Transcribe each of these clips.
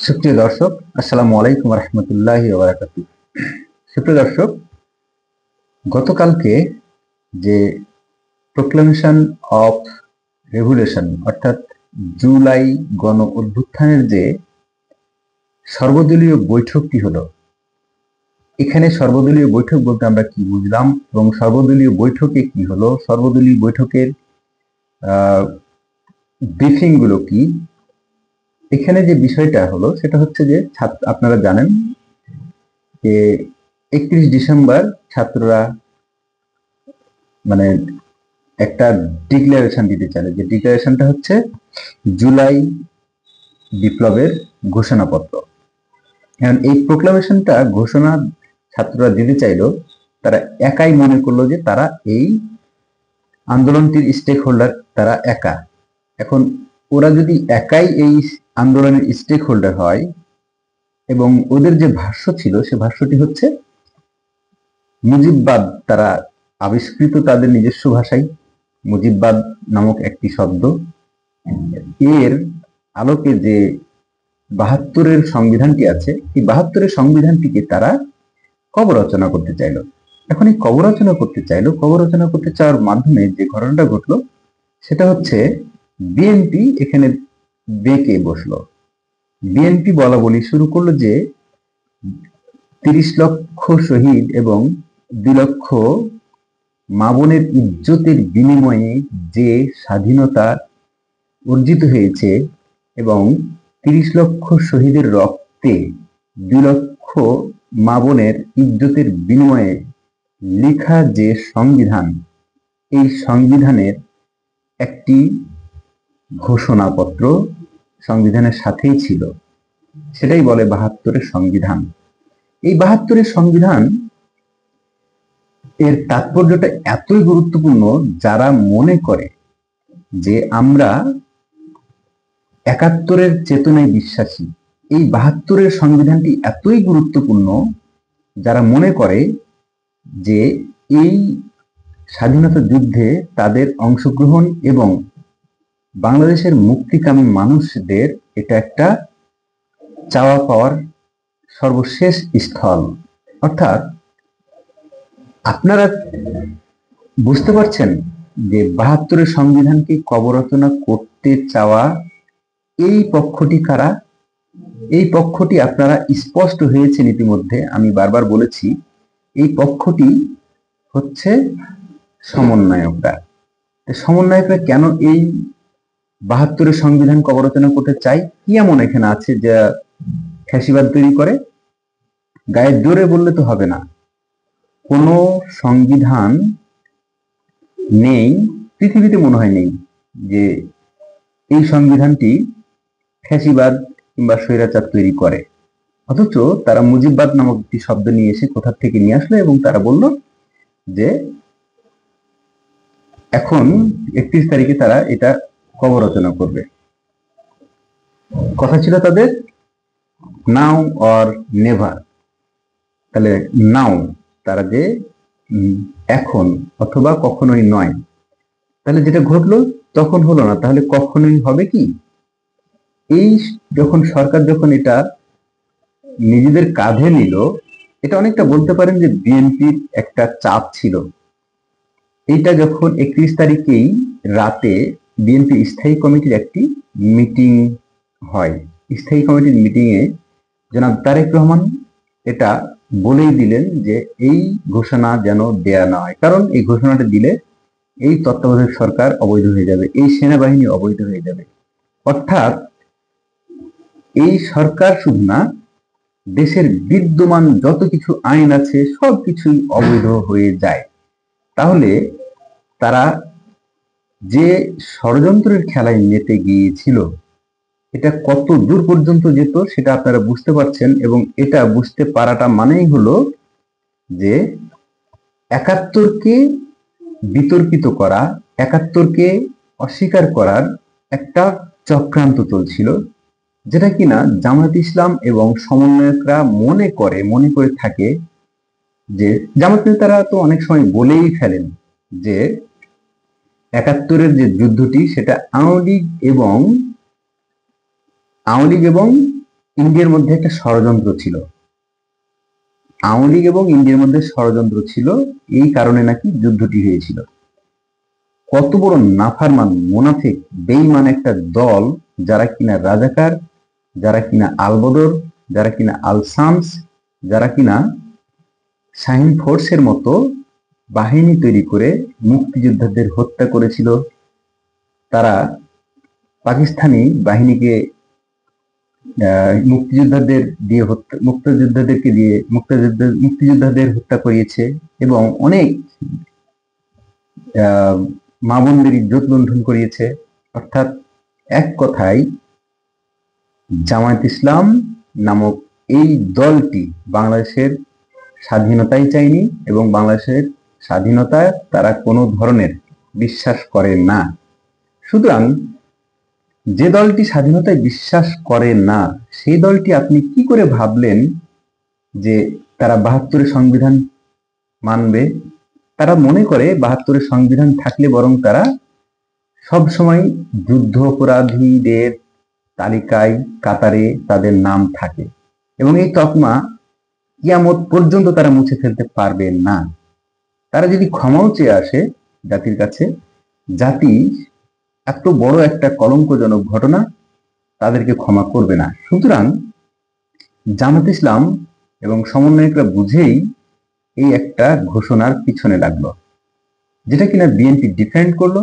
সুপ্রিয় দর্শক, আসসালামু আলাইকুম রহমতুল্লাহি ওয়া বারাকাতুহু। সুপ্রিয় দর্শক, গতকালকে যে প্রোক্লামেশন অফ রেভুলেশন অর্থাৎ জুলাই গণ অভ্যুত্থানের যে সর্বদলীয় বৈঠকটি হলো, এখানে সর্বদলীয় বৈঠক বলতে আমরা কি বুঝলাম এবং সর্বদলীয় বৈঠকে কি হলো, সর্বদলীয় বৈঠকের ব্রিফিং গুলো কি, এখানে যে বিষয়টা হলো সেটা হচ্ছে যে আপনারা জানেন যে 31 ডিসেম্বর ছাত্ররা মানে একটা ডিক্লারেশন দিতে চায়, যে ডিক্লারেশনটা হচ্ছে জুলাই বিপ্লবের ঘোষণাপত্র। এখন এই প্রোক্লামেশনটা ঘোষণা ছাত্ররা দিতে চাইলো, তারা একাই মনে করলো যে তারা এই আন্দোলনটির স্টেক হোল্ডার, তারা একা। এখন ওরা যদি একাই এই আন্দোলনের স্টেক হোল্ডার হয় এবং ওদের যে ভাষ্য ছিল সে ভাষ্যটি হচ্ছে মুজিববাদ, তারা আবিষ্কৃত তাদের নিজস্ব ভাষায় মুজিববাদ নামক একটি শব্দ, এর আলোকে যে 72-এর সংবিধানটি আছে, এই 72-এর সংবিধানটিকে তারা কবরচনা করতে চাইলো। এখন এই কবরচনা করতে চাওয়ার মাধ্যমে যে ঘটনাটা ঘটলো সেটা হচ্ছে বিএনপি এখানে বেঁকে বসলো। বিএনপি বলা বলি শুরু করলো যে 30 লক্ষ শহীদ এবং 2 লক্ষ মা বোনের ইজ্জতের বিনিময়ে যে স্বাধীনতা অর্জিত হয়েছে এবং 30 লক্ষ শহীদের রক্তে 2 লক্ষ মা বোনের ইজ্জতের বিনিময়ে লেখা যে সংবিধান, এই সংবিধানের একটি ঘোষণাপত্র সংবিধানের সাথেই ছিল, সেটাই বলে 72-এর সংবিধান। এই 72-এর সংবিধান এর তাৎপর্যটা এতই গুরুত্বপূর্ণ, যারা মনে করে যে আমরা 71-এর চেতনায় বিশ্বাসী, এই 72-এর সংবিধানটি এতই গুরুত্বপূর্ণ, যারা মনে করে যে এই স্বাধীনতা যুদ্ধে তাদের অংশগ্রহণ এবং বাংলাদেশের মুক্তিকামী মানুষদের এটা একটা চাওয়া পাওয়ার সর্বশেষ স্থল। অর্থাৎ আপনারা বুঝতে পারছেন যে 72-এর সংবিধানকে কবরচনা করতে চাওয়া এই পক্ষটি কারা? এই পক্ষটি আপনারা স্পষ্ট হয়েছেন ইতিমধ্যে, আমি বারবার বলেছি, এই পক্ষটি হচ্ছে সমন্বয়করা। সমন্বয়করা কেন এই 72-এর সংবিধান কবরচনা করতে চাই? কি এমন এখানে আছে যা ফ্যাসিবাদ তৈরি করে? গায়ে জোরে বললে তো হবে না। কোন সংবিধান নেই পৃথিবীতে, মনে হয় নেই, যে এই সংবিধানটি ফ্যাসিবাদ কিংবা স্বৈরাচার তৈরি করে। অথচ তারা মুজিববাদ নামক একটি শব্দ নিয়ে এসে কোথা থেকে নিয়ে আসলো এবং তারা বলল যে এখন 31 তারিখে তারা এটা কবরচনা করবে। কথা ছিল তাদের নাও অর নেভার। তাহলে নাও, তারা যে এখন অথবা কখনোই নয়, তাহলে যেটা ঘটলো তখন হলো না, তাহলে কখনোই হবে কি? এই যখন সরকার যখন এটা নিজেদের কাঁধে নিল, এটা অনেকটা বলতে পারেন যে বিএনপির একটা চাপ ছিল। এইটা যখন 31 তারিখেই রাতে বিএনপি স্থায়ী কমিটির একটি মিটিং হয়, স্থায়ী কমিটির মিটিংয়ে জনাব তারেক রহমান এটা বলেই দিলেন যে এই ঘোষণা যেন দেয়া না হয়, কারণ এই ঘোষণাটা দিলে এই তত্ত্বাবধায়ক সরকার অবৈধ হয়ে যাবে, এই সেনাবাহিনী অবৈধ হয়ে যাবে। অর্থাৎ এই সরকার শুধু না, দেশের বিদ্যমান যত কিছু আইন আছে সবকিছুই অবৈধ হয়ে যায়। তাহলে তারা যে ষড়যন্ত্রের খেলায় মেতে গিয়েছিল, এটা কত দূর পর্যন্ত যেত সেটা আপনারা বুঝতে পারছেন। এবং এটা বুঝতে পারাটা মানেই হলো যে 71কে বিতর্কিত করা, 71কে অস্বীকার করার একটা চক্রান্ত চলছিল, যেটা কিনা জামায়াত ইসলাম এবং সমন্বয়করা মনে করে থাকে যে জামায়াত নেতারা তো অনেক সময় বলেই ফেলেন যে 71-এর যে যুদ্ধটি সেটা আওয়ামী লীগ এবং ইন্ডিয়ার মধ্যে একটা ষড়যন্ত্র ছিল, আওয়ামী লীগ এবং ইন্ডিয়ার মধ্যে ষড়যন্ত্র ছিল, এই কারণে নাকি যুদ্ধটি হয়েছিল। কত বড় নাফারমান, মুনাফিক, বেঈমান একটা দল, যারা কিনা রাজাকার, যারা কিনা আলবদর, যারা কিনা আল শামস, যারা কিনা শাহিন ফোর্সের মতো বাহিনী তৈরি করে মুক্তিযোদ্ধাদের হত্যা করেছিল। তারা পাকিস্তানি বাহিনীকে মুক্তিযোদ্ধাদের হত্যা করিয়েছে এবং অনেক মা বোনদের ইজ্জত লুণ্ঠন করিয়েছে। অর্থাৎ এক কথায় জামায়াত ইসলাম নামক এই দলটি বাংলাদেশের স্বাধীনতাই চায়নি এবং বাংলাদেশের স্বাধীনতায় তারা কোনো ধরনের বিশ্বাস করে না। সুতরাং যে দলটি স্বাধীনতায় বিশ্বাস করে না, সেই দলটি আপনি কি করে ভাবলেন যে তারা ৭২-এর সংবিধান মানবে? তারা মনে করে ৭২-এর সংবিধান থাকলে বরং তারা সব সময় যুদ্ধ অপরাধীদের তালিকায় কাতারে তাদের নাম থাকে এবং এই তকমা কিয়ামত পর্যন্ত তারা মুছে ফেলতে পারবে না। তারা যদি ক্ষমাও চেয়ে আসে জাতির কাছে, জাতি এত বড় একটা কলঙ্কজনক ঘটনা তাদেরকে ক্ষমা করবে না। সুতরাং জামাত ইসলাম এবং সমন্বয়করা বুঝেই এই একটা ঘোষণার পিছনে লাগলো, যেটা কিনা বিএনপি ডিফেন্ড করলো।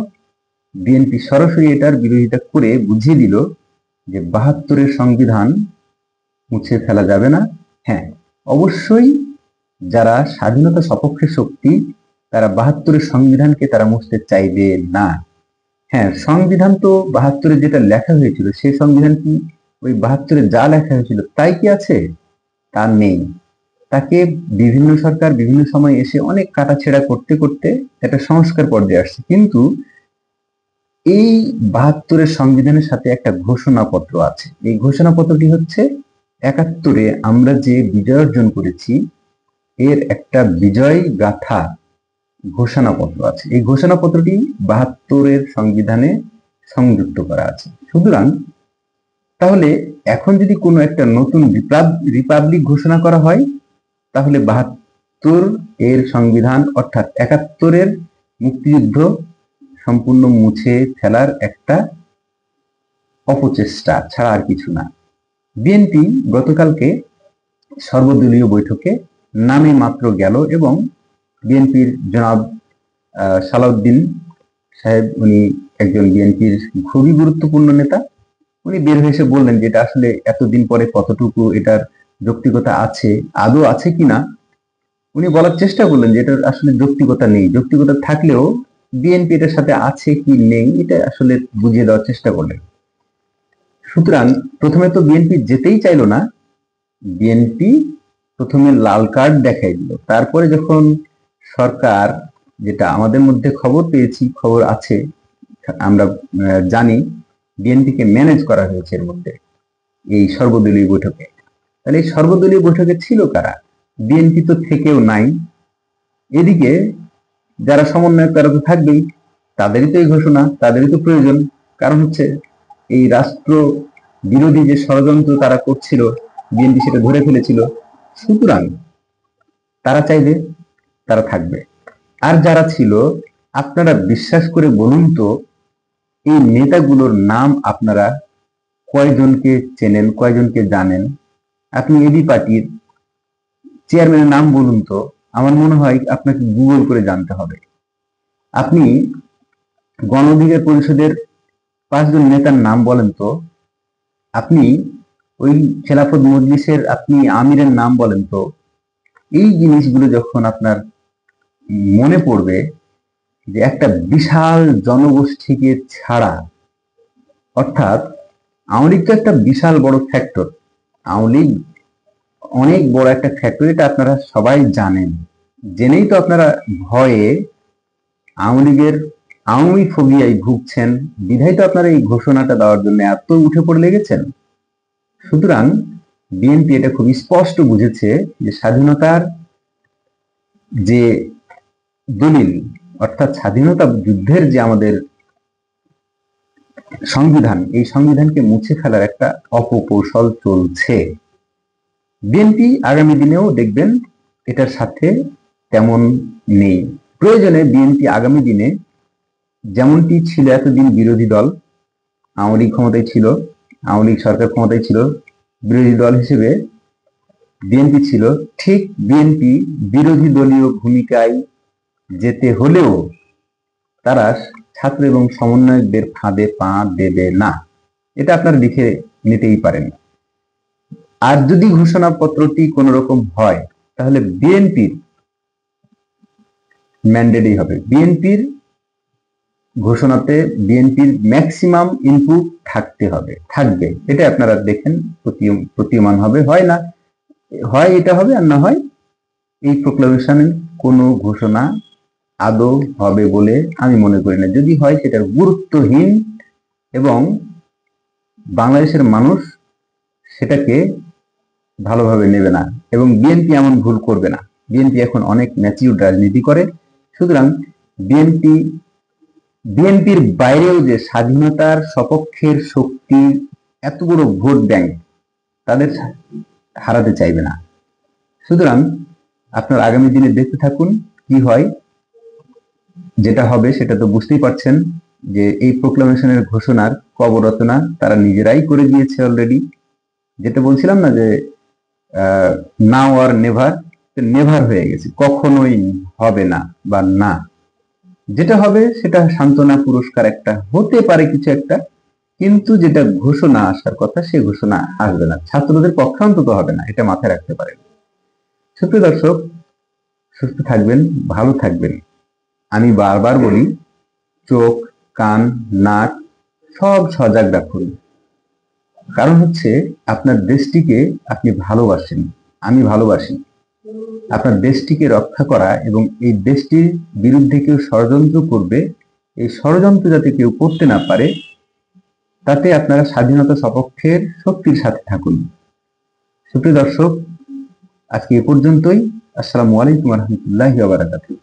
বিএনপি সরাসরি এটার বিরোধিতা করে বুঝিয়ে দিল যে ৭২-এর সংবিধান মুছে ফেলা যাবে না। হ্যাঁ, অবশ্যই যারা স্বাধীনতা সপক্ষে শক্তি, তারা ৭২-এর সংবিধানকে তারা মুছতে চাইবে না। হ্যাঁ, সংবিধান তো ৭২-এ যেটা লেখা হয়েছিল, সেই সংবিধান কি ওই ৭২-এ যা লেখা হয়েছিল তাই কি আছে? তা নেই। তাকে বিভিন্ন সরকার বিভিন্ন সময় এসে অনেক কাটাছেড়া করতে করতে একটা সংস্কার পর্যায়ে আসছে, কিন্তু এই ৭২-এর সংবিধানের সাথে একটা ঘোষণাপত্র আছে। এই ঘোষণাপত্রটি হচ্ছে ৭১-এ আমরা যে বিজয় অর্জন করেছি এর একটা বিজয় গাথা ঘোষণাপত্র আছে। এই ঘোষণাপত্রটি ৭২-এর সংবিধানে সংযুক্ত করা আছে। সুতরাং তাহলে এখন যদি কোনো একটা নতুন রিপাবলিক ঘোষণা করা হয়, তাহলে ৭২-এর সংবিধান অর্থাৎ ৭১-এর মুক্তিযুদ্ধ সম্পূর্ণ মুছে ফেলার একটা অপচেষ্টা ছাড়া আর কিছু না। বিএনপি গতকালকে সর্বদলীয় বৈঠকে নামে মাত্র গেল এবং বিএনপির জনাব সালাউদ্দিন সাহেব, উনি একজন বিএনপির খুবই গুরুত্বপূর্ণ নেতা, উনি বের হয়ে এসে বললেন যে এটা আসলে এতদিন পরে কতটুকু এটার যৌক্তিকতা আছে, আদৌ আছে কিনা। উনি বলার চেষ্টা করলেন যে এটার আসলে যৌক্তিকতা নেই, যৌক্তিকতা থাকলেও বিএনপি এটার সাথে আছে কি নেই এটা আসলে বুঝিয়ে দেওয়ার চেষ্টা করলেন। সুতরাং প্রথমে তো বিএনপি যেতেই চাইলো না, বিএনপি প্রথমে লাল কার্ড দেখাই দিল। তারপরে যখন সরকার, যেটা আমাদের মধ্যে খবর পেয়েছি, খবর আছে, আমরা জানি বিএনপিকে ম্যানেজ করা হয়েছে এর মধ্যে এই সর্বদলীয় বৈঠকে। তাহলে এই সর্বদলীয় বৈঠকে ছিল কারা? বিএনপি তো থেকেও নাই। এদিকে যারা সমন্বয়ক তারা তো থাকবেই, তাদেরই তো এই ঘোষণা, তাদেরই তো প্রয়োজন। কারণ হচ্ছে এই রাষ্ট্র বিরোধী যে ষড়যন্ত্র তারা করছিল, বিএনপি সেটা ধরে ফেলেছিল। সুতরাং তারা চাইবে তারা থাকবে। আর যারা ছিল, আপনারা বিশ্বাস করে বলুন তো, এই নেতাগুলোর নাম আপনারা কয়জনকে চেনেন, কয়জনকে জানেন? আপনি এবি পার্টির চেয়ারম্যানের নাম বলুন তো, আমার মনে হয় আপনাকে গুগল করে জানতে হবে। আপনি গণ অধিকার পরিষদের ৫ জন নেতার নাম বলেন তো, আপনি ওই খেলাফত মজলিসের আপনি আমিরের নাম বলেন তো। এই জিনিসগুলো যখন আপনার মনে পড়বে যে একটা বিশাল জনগোষ্ঠীকে ছাড়া, অর্থাৎ আওয়ামী লীগ তো একটা বিশাল বড় ফ্যাক্টর, আওয়ামী লীগ অনেক বড় একটা ফ্যাক্টর, এটা আপনারা সবাই জানেন। জেনেই তো আপনারা ভয়ে আওয়ামী লীগের আওয়ামী ফোবিয়ায় ভুগছেন, বিধায় তো আপনারা এই ঘোষণাটা দেওয়ার জন্য এত উঠে পড়ে লেগেছেন। সুতরাং বিএনপি এটা খুব স্পষ্ট বুঝেছে যে স্বাধীনতার যে দলিল, অর্থাৎ স্বাধীনতা যুদ্ধের যে আমাদের সংবিধান, এই সংবিধানকে মুছে ফেলার একটা অপকৌশল চলছে। বিএনপি আগামী দিনেও দেখবেন এটার সাথে তেমন নেই। প্রয়োজনে বিএনপি আগামী দিনে যেমনটি ছিল এতদিন বিরোধী দল, আওয়ামী লীগ ক্ষমতায় ছিল, আওয়ামী লীগ সরকার ক্ষমতায় ছিল, বিরোধী দল হিসেবে বিএনপি ছিল, ঠিক বিএনপি বিরোধী দলীয় ভূমিকায় যেতে হলেও তারা ছাত্র এবং সমন্বয়কদের ফাঁদে পা দেবে না, এটা আপনারা লিখে নিতেই পারেন। আর যদি ঘোষণাপত্রটি কোন রকম হয় তাহলে বিএনপির ম্যান্ডেটই হবে, বিএনপির ঘোষণাতে বিএনপির ম্যাক্সিমাম ইনপুট থাকবে, এটা আপনারা দেখেন প্রতীয়মান হবে। হয় এটা হবে, আর না হয় এই প্রোক্লামেশনের কোনো ঘোষণা আদৌ হবে বলে আমি মনে করি না। যদি হয় সেটার গুরুত্বহীন, এবং বাংলাদেশের মানুষ সেটাকে ভালোভাবে নেবে না, এবং বিএনপি এমন ভুল করবে না। বিএনপি এখন অনেক ম্যাচিউর রাজনীতি করে, সুতরাং বিএনপির বাইরেও যে স্বাধীনতার সপক্ষের শক্তি, এত বড় ভোট ব্যাংক, তাদের হারাতে চাইবে না। সুতরাং আপনার আগামী দিনে দেখতে থাকুন কি হয়। যেটা হবে সেটা তো বুঝতেই পারছেন যে এই প্রোক্লামেশনের ঘোষণার কবরচনা তারা নিজেরাই করে দিয়েছে অলরেডি। যেটা বলছিলাম না যে নাও আর নেভার, নেভার হয়ে গেছে, কখনোই হবে না বা না। যেটা হবে সেটা সান্ত্বনা পুরস্কার একটা হতে পারে, কিছু একটা, কিন্তু যেটা ঘোষণা আসার কথা সে ঘোষণা আসবে না, ছাত্রদের পক্ষে অন্তত হবে না, এটা মাথায় রাখতে পারেন। সুপ্রিয় দর্শক, সুস্থ থাকবেন, ভালো থাকবেন। আমি বারবার বলি, চোখ, কান, নাক সব সজাগ রাখুন। কারণ হচ্ছে আপনার দেশটিকে আপনি ভালোবাসেন, আমি ভালোবাসি। আপনার দেশটিকে রক্ষা করা এবং এই দেশটির বিরুদ্ধে কেউ ষড়যন্ত্র করবে, এই ষড়যন্ত্র যাতে কেউ করতে না পারে, তাতে আপনারা স্বাধীনতা সপক্ষের শক্তির সাথে থাকুন। সুপ্রিয় দর্শক, আজকে এ পর্যন্তই। আসসালামু আলাইকুম ওয়া রাহমাতুল্লাহি ওয়া বারাকাতুহু।